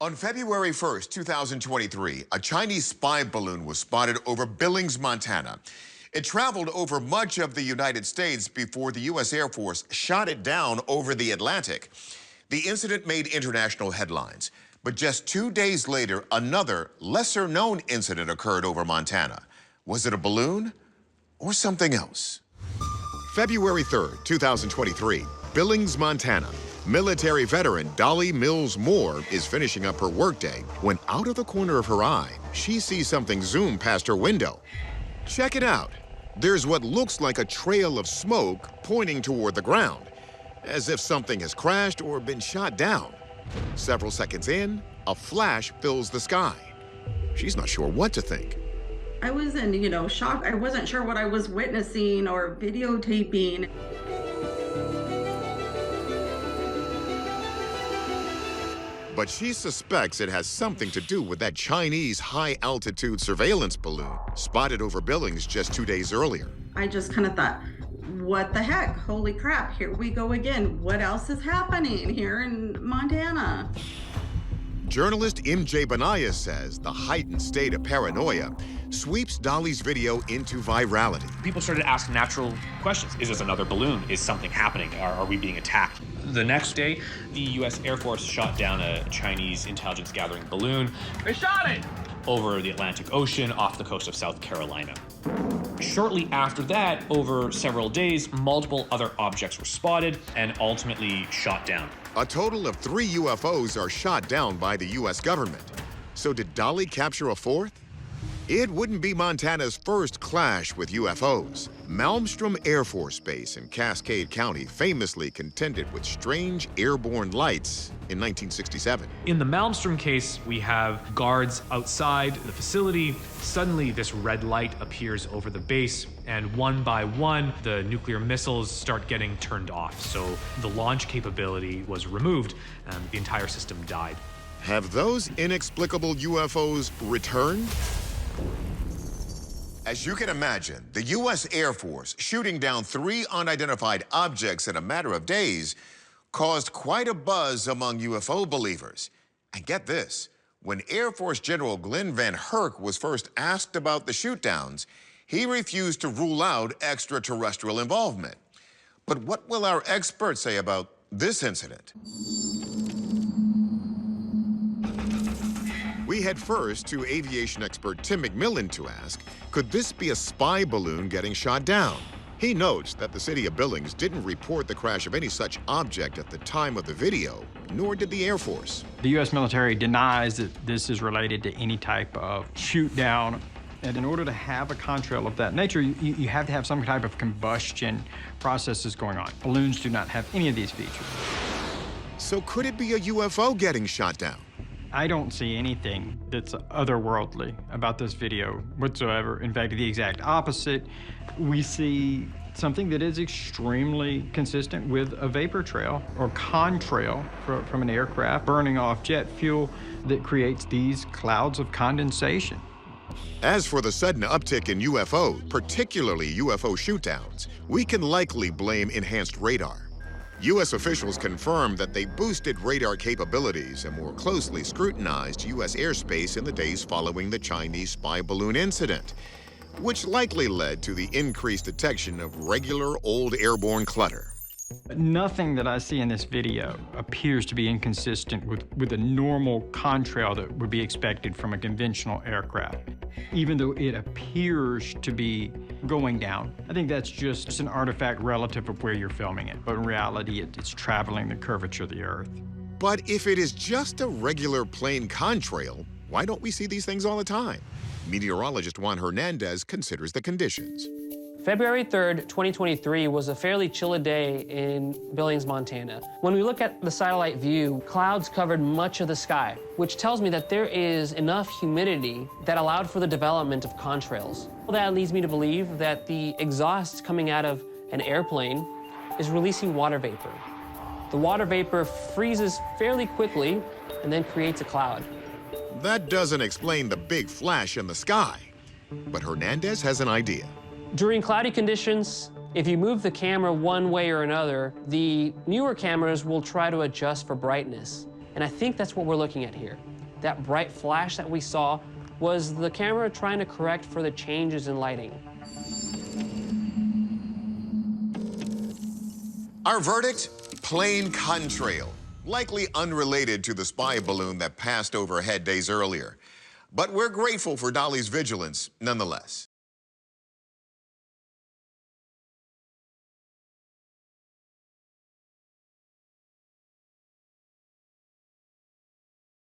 On February 1st, 2023, a Chinese spy balloon was spotted over Billings, Montana. It traveled over much of the United States before the U.S. Air Force shot it down over the Atlantic. The incident made international headlines, but just 2 days later, another lesser-known incident occurred over Montana. Was it a balloon or something else? February 3rd, 2023, Billings, Montana. Military veteran Dolly Mills Moore is finishing up her workday when out of the corner of her eye, she sees something zoom past her window. Check it out. There's what looks like a trail of smoke pointing toward the ground, as if something has crashed or been shot down. Several seconds in, a flash fills the sky. She's not sure what to think. I was in, shock. I wasn't sure what I was witnessing or videotaping. But she suspects it has something to do with that Chinese high-altitude surveillance balloon spotted over Billings just 2 days earlier. I just kind of thought, what the heck? Holy crap, here we go again. What else is happening here in Montana? Journalist MJ Benaya says the heightened state of paranoia sweeps Dolly's video into virality. People started asking natural questions. Is this another balloon? Is something happening? Are we being attacked? The next day, the U.S. Air Force shot down a Chinese intelligence gathering balloon. They shot it! Over the Atlantic Ocean off the coast of South Carolina. Shortly after that, over several days, multiple other objects were spotted and ultimately shot down. A total of 3 UFOs are shot down by the U.S. government. So did Dolly capture a fourth? It wouldn't be Montana's first clash with UFOs. Malmstrom Air Force Base in Cascade County famously contended with strange airborne lights in 1967. In the Malmstrom case, we have guards outside the facility. Suddenly, this red light appears over the base, and one by one, the nuclear missiles start getting turned off. So the launch capability was removed, and the entire system died. Have those inexplicable UFOs returned? As you can imagine, the U.S. Air Force shooting down 3 unidentified objects in a matter of days caused quite a buzz among UFO believers. And get this, when Air Force General Glenn Van Herk was first asked about the shootdowns, he refused to rule out extraterrestrial involvement. But what will our experts say about this incident? We head first to aviation expert Tim McMillan to ask, could this be a spy balloon getting shot down? He notes that the city of Billings didn't report the crash of any such object at the time of the video, nor did the Air Force. The U.S. military denies that this is related to any type of shoot down. And in order to have a contrail of that nature, you have to have some type of combustion processes going on. Balloons do not have any of these features. So could it be a UFO getting shot down? I don't see anything that's otherworldly about this video whatsoever. In fact, the exact opposite. We see something that is extremely consistent with a vapor trail or contrail from an aircraft burning off jet fuel that creates these clouds of condensation. As for the sudden uptick in UFO, particularly UFO shootdowns, we can likely blame enhanced radar. U.S. officials confirmed that they boosted radar capabilities and more closely scrutinized U.S. airspace in the days following the Chinese spy balloon incident, which likely led to the increased detection of regular old airborne clutter. Nothing that I see in this video appears to be inconsistent with the normal contrail that would be expected from a conventional aircraft, even though it appears to be going down. I think that's just an artifact relative of where you're filming it, but in reality, it's traveling the curvature of the Earth. But if it is just a regular plane contrail, why don't we see these things all the time? Meteorologist Juan Hernandez considers the conditions. February 3rd, 2023 was a fairly chilly day in Billings, Montana. When we look at the satellite view, clouds covered much of the sky, which tells me that there is enough humidity that allowed for the development of contrails. Well, that leads me to believe that the exhaust coming out of an airplane is releasing water vapor. The water vapor freezes fairly quickly and then creates a cloud. That doesn't explain the big flash in the sky, but Hernandez has an idea. During cloudy conditions, if you move the camera one way or another, the newer cameras will try to adjust for brightness. And I think that's what we're looking at here. That bright flash that we saw was the camera trying to correct for the changes in lighting. Our verdict? Plain contrail, likely unrelated to the spy balloon that passed overhead days earlier. But we're grateful for Dolly's vigilance nonetheless.